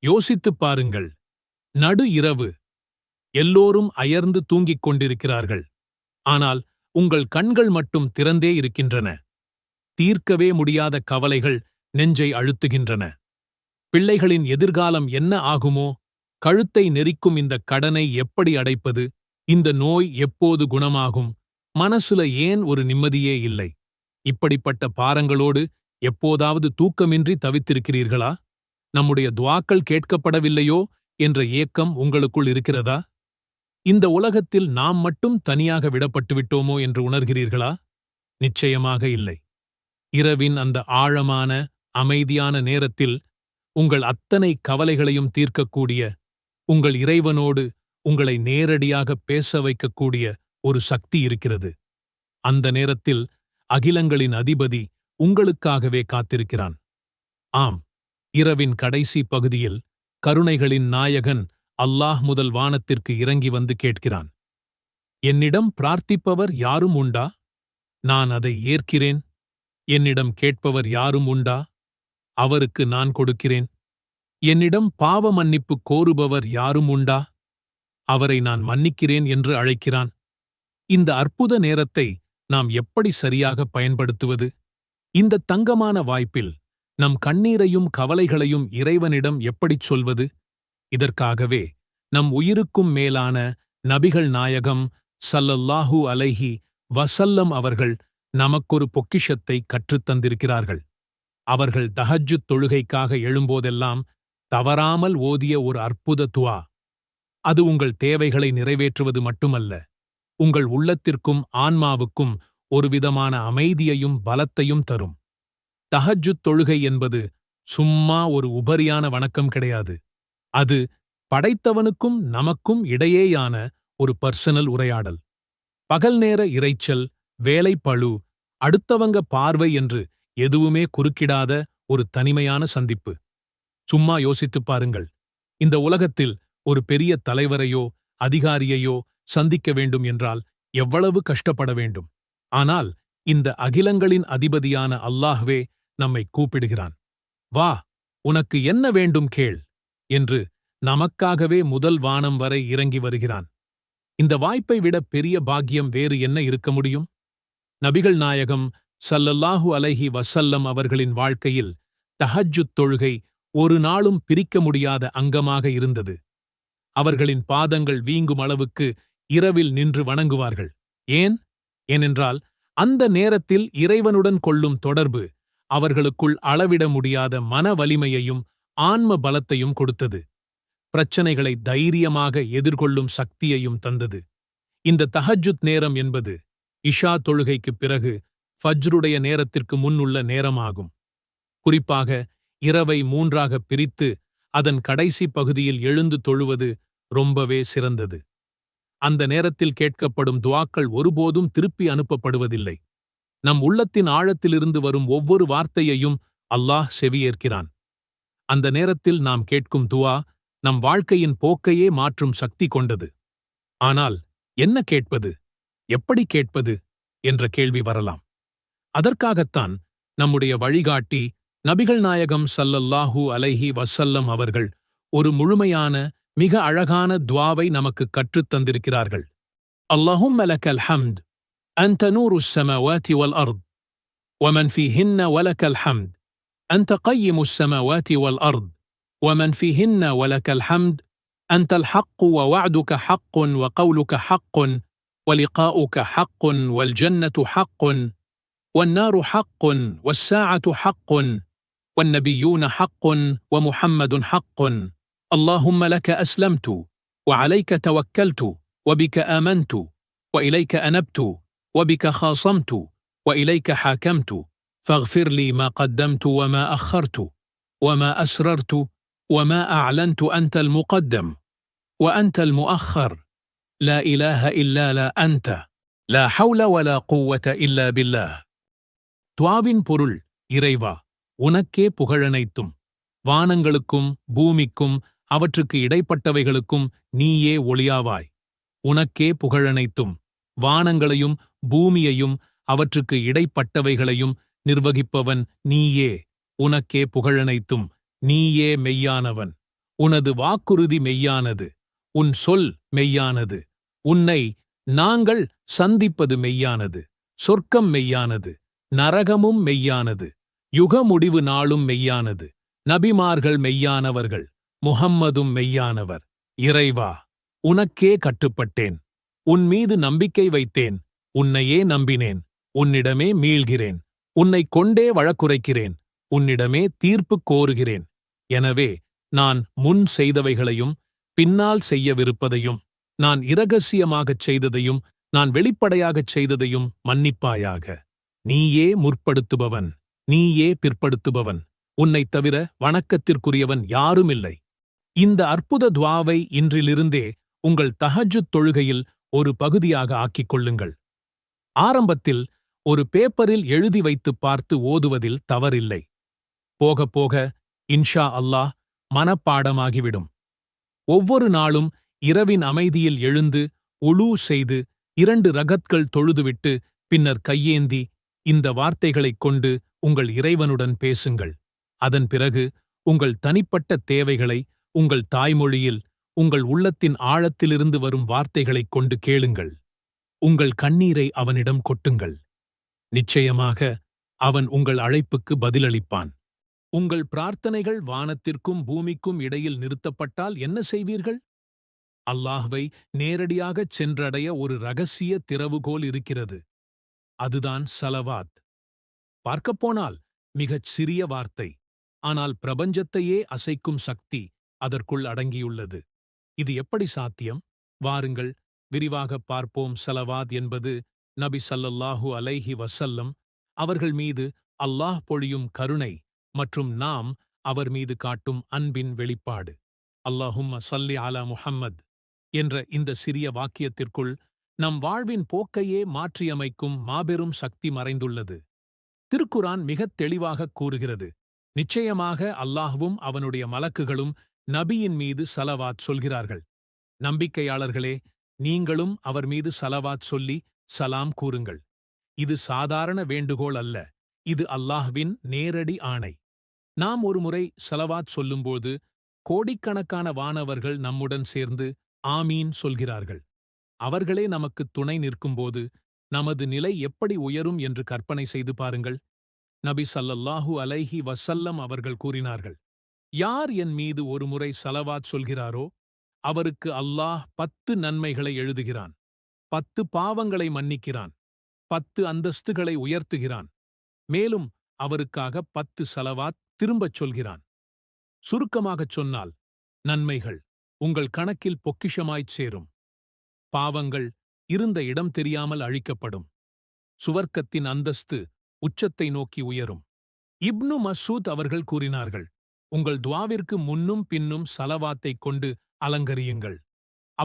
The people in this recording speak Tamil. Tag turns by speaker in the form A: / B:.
A: யோசித்துப் பாருங்கள். நடு இரவு. எல்லோரும் அயர்ந்து தூங்கிக் கொண்டிருக்கிறார்கள். ஆனால் உங்கள் கண்கள் மட்டும் திறந்தே இருக்கின்றன. தீர்க்கவே முடியாத கவலைகள் நெஞ்சை அழுத்துகின்றன. பிள்ளைகளின் எதிர்காலம் என்ன ஆகுமோ? கழுத்தை நெரிக்கும் இந்த கடனை எப்படி அடைப்பது? இந்த நோய் எப்போது குணமாகும்? மனசுல ஏன் ஒரு நிம்மதியே இல்லை? இப்படிப்பட்ட பாரங்களோடு எப்போதாவது தூக்கமின்றி தவித்திருக்கிறீர்களா? நம்முடைய துஆக்கள் கேட்கப்படவில்லையோ என்ற ஏக்கம் உங்களுக்குள் இருக்கிறதா? இந்த உலகத்தில் நாம் மட்டும் தனியாக விடப்பட்டு விட்டோமோ என்று உணர்கிறீர்களா? நிச்சயமாக இல்லை. இரவின் அந்த ஆழமான, அமைதியான நேரத்தில் உங்கள் அத்தனை கவலைகளையும் தீர்க்கக்கூடிய, உங்கள் இறைவனோடு உங்களை நேரடியாக பேச வைக்கக்கூடிய ஒரு சக்தி இருக்கிறது. அந்த நேரத்தில் அகிலங்களின் அதிபதி உங்களுக்காகவே காத்திருக்கிறான். ஆம், இரவின் கடைசி பகுதியில் கருணைகளின் நாயகன் அல்லாஹ் முதல் வானத்திற்கு இறங்கி வந்து கேட்கிறான். என்னிடம் பிரார்த்திப்பவர் யாரும் உண்டா? நான் அதை ஏற்கிறேன். என்னிடம் கேட்பவர் யாரும் உண்டா? அவருக்கு நான் கொடுக்கிறேன். என்னிடம் பாவ மன்னிப்பு கோருபவர் யாரும் உண்டா? அவரை நான் மன்னிக்கிறேன் என்று அழைக்கிறான். இந்த அற்புத நேரத்தை நாம் எப்படி சரியாக பயன்படுத்துவது? இந்த தங்கமான வாய்ப்பில் நம் கண்ணீரையும் கவலைகளையும் இறைவனிடம் எப்படிச் சொல்வது? இதற்காகவே நம் உயிருக்கும் மேலான நபிகள் நாயகம் ஸல்லல்லாஹு அலைஹி வஸல்லம் அவர்கள் நமக்கொரு பொக்கிஷத்தை கற்றுத்தந்திருக்கிறார்கள். அவர்கள் தஹஜ்ஜுத் தொழுகைக்காக எழும்போதெல்லாம் தவறாமல் ஓதிய ஒரு அற்புத துஆ. அது உங்கள் தேவைகளை நிறைவேற்றுவது மட்டுமல்ல, உங்கள் உள்ளத்திற்கும் ஆன்மாவுக்கும் ஒருவிதமான அமைதியையும் பலத்தையும் தரும். தஹஜ்ஜுத் தொழுகை என்பது சும்மா ஒரு உபரியான வணக்கம் கிடையாது. அது படைத்தவனுக்கும் நமக்கும் இடையேயான ஒரு பர்சனல் உரையாடல். பகல் நேர இரைச்சல், வேலைப்பளு, அடுத்தவங்க பார்வை என்று எதுவுமே குறுக்கிடாத ஒரு தனிமையான சந்திப்பு. சும்மா யோசித்துப் பாருங்கள். இந்த உலகத்தில் ஒரு பெரிய தலைவரையோ அதிகாரியையோ சந்திக்க வேண்டும் என்றால் எவ்வளவு கஷ்டப்பட வேண்டும். ஆனால் இந்த அகிலங்களின் அதிபதியான அல்லாஹ்வே நம்மை கூப்பிடுகிறான். வா, உனக்கு என்ன வேண்டும் கேள் என்று நமக்காகவே முதல் வானம் வரை இறங்கி வருகிறான். இந்த வாய்ப்பை விட பெரிய பாக்கியம் வேறு என்ன இருக்க முடியும்? நபிகள் நாயகம் ஸல்லல்லாஹு அலைஹி வஸல்லம் அவர்களின் வாழ்க்கையில் தஹஜ்ஜுத் தொழுகை ஒரு நாளும் பிரிக்க முடியாத அங்கமாக இருந்தது. அவர்களின் பாதங்கள் வீங்கும் அளவுக்கு இரவில் நின்று வணங்குவார்கள். ஏனென்றால் அந்த நேரத்தில் இறைவனுடன் கொள்ளும் தொடர்பு அவர்களுக்குள் அளவிட முடியாத மன வலிமையையும் ஆன்ம பலத்தையும் கொடுத்தது. பிரச்சனைகளை தைரியமாக எதிர்கொள்ளும் சக்தியையும் தந்தது. இந்த தஹஜ்ஜுத் நேரம் என்பது இஷா தொழுகைக்குப் பிறகு ஃபஜ்ருடைய நேரத்திற்கு முன்னுள்ள நேரமாகும். குறிப்பாக இரவை 3ஆக பிரித்து அதன் கடைசி பகுதியில் எழுந்து தொழுவது ரொம்பவே சிறந்தது. அந்த நேரத்தில் கேட்கப்படும் துஆக்கள் ஒருபோதும் திருப்பி அனுப்பப்படுவதில்லை. நம் உள்ளத்தின் ஆழத்திலிருந்து வரும் ஒவ்வொரு வார்த்தையையும் அல்லாஹ் செவியேற்கிறான். அந்த நேரத்தில் நாம் கேட்கும் துஆ நம் வாழ்க்கையின் போக்கையே மாற்றும் சக்தி கொண்டது. ஆனால் என்ன கேட்பது, எப்படி கேட்பது என்ற கேள்வி வரலாம். அதற்காகத்தான் நம்முடைய வழிகாட்டி நபிகள் நாயகம் ஸல்லல்லாஹு அலைஹி வஸல்லம் அவர்கள் ஒரு முழுமையான, மிக அழகான துஆவை நமக்கு கற்றுத் தந்திருக்கிறார்கள். அல்லாஹும்ம லக்கல் ஹம்த், அன்த நூருஸ் ஸமாவாதி வல் அர்த், வமன் ஃபீஹின்ன வலக்கல் ஹம்த், அன்த கையிமுஸ் ஸமாவாதி வல் அர்த், வமன் ஃபீஹின்ன வலக்கல் ஹம்த், أنت الحق ووعدك حق وقولك حق ولقاؤك حق والجنة حق والنار حق والساعة حق والنبيون حق ومحمد حق. اللهم لك أسلمت وعليك توكلت وبك آمنت وإليك أنبت وبك خاصمت وإليك حاكمت فاغفر لي ما قدمت وما أخرت وما أسررت وما أعلنت. أنت المقدم وأنت المؤخر لا إله إلا لا أنت لا حول ولا قوة إلا بالله. துஆவின் பொருள், இறைவா, உனக்கே புகழனைத்தும். வானங்களுக்கும் பூமிக்கும் அவற்றுக்கு இடைப்பட்டவைகளுக்கும் நீயே ஒளியாவாய். உனக்கே புகழனைத்தும். வானங்களையும் பூமியையும் அவற்றுக்கு இடைப்பட்டவைகளையும் நிர்வகிப்பவன் நீயே. உனக்கே புகழனைத்தும். நீயே மெய்யானவன். உனது வாக்குறுதி மெய்யானது, உன் சொல் மெய்யானது, உன்னை நாங்கள் சந்திப்பது மெய்யானது, சொர்க்கம் மெய்யானது, நரகமும் மெய்யானது, யுக முடிவு நாளும் மெய்யானது, நபிமார்கள் மெய்யானவர்கள், முஹம்மதும் மெய்யானவர். இறைவா, உனக்கே கட்டுப்பட்டேன், உன் மீது நம்பிக்கை வைத்தேன், உன்னையே நம்பினேன், உன்னிடமே மீள்கிறேன், உன்னைக் கொண்டே வழக்குரைக்கிறேன், உன்னிடமே தீர்ப்பு கோருகிறேன். எனவே நான் முன் செய்தவைகளையும் பின்னால் செய்யவிருப்பதையும் நான் இரகசியமாகச் செய்ததையும் நான் வெளிப்படையாகச் செய்ததையும் மன்னிப்பாயாக. நீயே முற்படுத்துபவன், நீயே பிற்படுத்துபவன், உன்னைத் தவிர வணக்கத்திற்குரியவன் யாருமில்லை. இந்த அற்புத துவாவை இன்றிலிருந்தே உங்கள் தஹஜ்ஜுத் தொழுகையில் ஒரு பகுதியாக ஆக்கிக் கொள்ளுங்கள். ஆரம்பத்தில் ஒரு பேப்பரில் எழுதி வைத்துப் பார்த்து ஓதுவதில் தவறில்லை. போகப் போக இன்ஷா அல்லாஹ் மனப்பாடமாகிவிடும். ஒவ்வொரு நாளும் இரவின் அமைதியில் எழுந்து உளூ செய்து 2 ரகத்கள் தொழுதுவிட்டு பின்னர் கையேந்தி இந்த வார்த்தைகளைக் கொண்டு உங்கள் இறைவனுடன் பேசுங்கள். அதன் பிறகு உங்கள் தனிப்பட்ட தேவைகளை உங்கள் தாய்மொழியில் உங்கள் உள்ளத்தின் ஆழத்திலிருந்து வரும் வார்த்தைகளைக் கொண்டு கேளுங்கள். உங்கள் கண்ணீரை அவனிடம் கொட்டுங்கள். நிச்சயமாக அவன் உங்கள் அழைப்புக்கு பதிலளிப்பான். உங்கள் பிரார்த்தனைகள் வானத்திற்கும் பூமிக்கும் இடையில் நிறுத்தப்பட்டால் என்ன செய்வீர்கள்? அல்லாஹ்வை நேரடியாகச் சென்றடைய ஒரு ரகசிய திறவுகோல் இருக்கிறது. அதுதான் ஸலவாத். பார்க்கப்போனால் மிகச் சிறிய வார்த்தை, ஆனால் பிரபஞ்சத்தையே அசைக்கும் சக்தி அதற்குள் அடங்கியுள்ளது. இது எப்படி சாத்தியம்? வாருங்கள் விரிவாகப் பார்ப்போம். ஸலவாத் என்பது நபி ஸல்லல்லாஹு அலைஹி வஸல்லம் அவர்கள் மீது அல்லாஹ் பொழியும் கருணை மற்றும் நாம் அவர் மீது காட்டும் அன்பின் வெளிப்பாடு. அல்லாஹும்ம ஸல்லி அலா முஹம்மத் என்ற இந்த சிறிய வாக்கியத்திற்குள் நம் வாழ்வின் போக்கையே மாற்றியமைக்கும் மாபெரும் சக்தி மறைந்துள்ளது. திருக்குரான் மிகத் தெளிவாகக் கூறுகிறது, நிச்சயமாக அல்லாஹ்வும் அவனுடைய மலக்குகளும் நபியின் மீது ஸலவாத் சொல்கிறார்கள். நம்பிக்கையாளர்களே, நீங்களும் அவர் மீது ஸலவாத் சொல்லி சலாம் கூறுங்கள். இது சாதாரண வேண்டுகோள் அல்ல, இது அல்லாஹ்வின் நேரடி ஆணை. நாம் ஒருமுறை ஸலவாத் சொல்லும்போது கோடிக்கணக்கான வானவர்கள் நம்முடன் சேர்ந்து ஆமீன் சொல்கிறார்கள். அவர்களே நமக்குத் துணை நிற்கும்போது நமது நிலை எப்படி உயரும் என்று கற்பனை செய்து பாருங்கள். நபி ஸல்லல்லாஹு அலைஹி வஸல்லம் அவர்கள் கூறினார்கள், யார் என் மீது ஒருமுறை ஸலவாத் சொல்கிறாரோ அவருக்கு அல்லாஹ் 10 நன்மைகளை எழுதுகிறான், 10 பாவங்களை மன்னிக்கிறான், 10 அந்தஸ்துகளை உயர்த்துகிறான், மேலும் அவருக்காக 10 ஸலவாத் திரும்பச் சொல்கிறான். சுருக்கமாகச் சொன்னால், நன்மைகள் உங்கள் கணக்கில் பொக்கிஷமாய்ச் சேரும், பாவங்கள் இருந்த இடம் தெரியாமல் அழிக்கப்படும், சுவர்க்கத்தின் அந்தஸ்து உச்சத்தை நோக்கி உயரும். இப்னு மஸ்ஊத் அவர்கள் கூறினார்கள், உங்கள் துவாவிற்கு முன்னும் பின்னும் ஸலவாத்தைக் கொண்டு அலங்கரியுங்கள்.